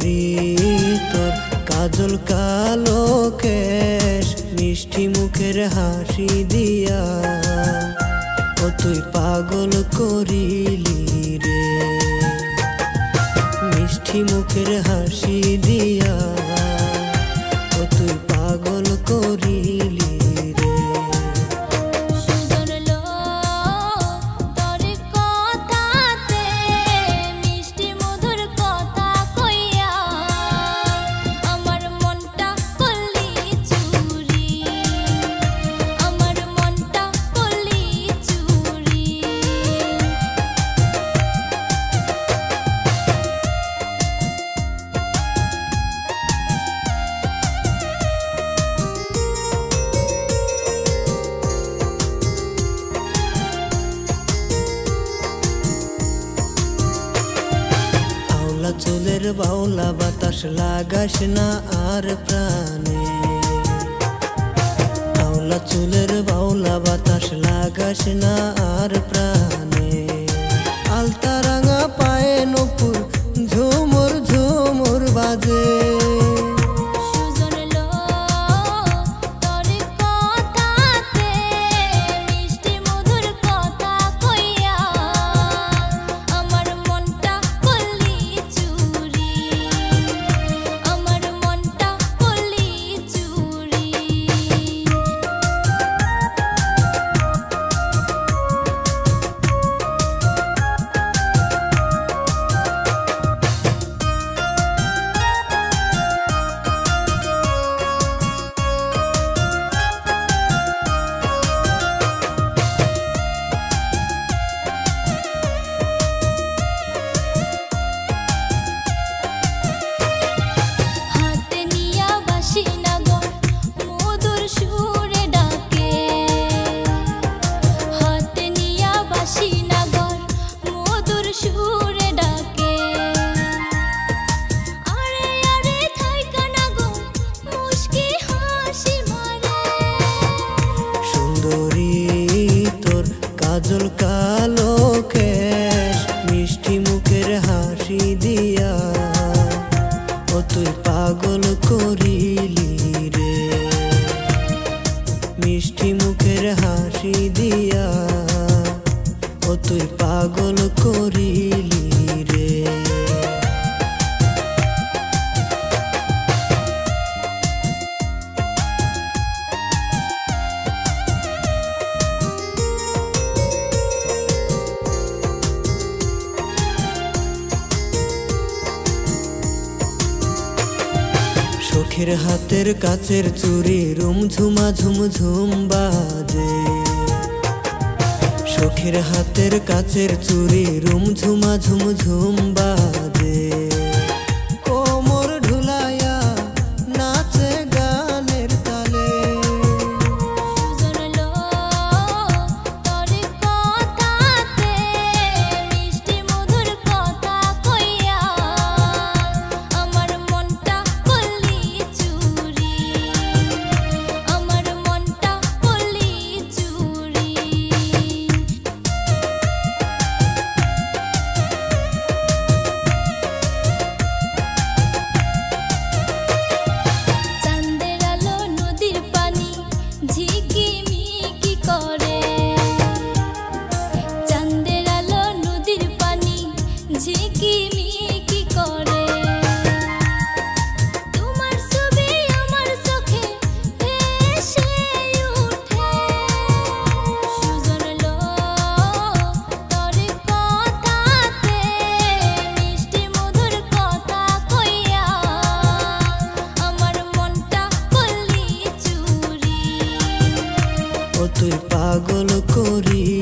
সুন্দরী তোর কাজল কালো কেশ মিষ্টি মুখের হাসি দিয়া ও তুই পাগল করিলি রে মিষ্টি মুখের হাসি দিয়া ও তুই পাগল করিলি চুলের বাউলা বাতাস লাগাস না আর প্রাণে আওলা চুলের বাউলা বাতাস লাগাস না আর প্রাণে আলতা রাঙা পায়ে নপুর ঝুমুর ঝুমুর বাজে কাজল কালো কেশ মিষ্টি মুখের হাসি দিয়া ও তুই পাগল করিলি রে মিষ্টি মুখের হাসি দিয়া ও তুই পাগল করিলি রে শখের হাতের কাছের চুরি রুম ঝুমা ঝুম ঝুম বাজে শখের হাতের কাছের চুরি রুম ঝুমা ঝুম ঝুম বাজে কোমর ঢুলাইয়া নাচে গানের তালে ও তুই পাগল করি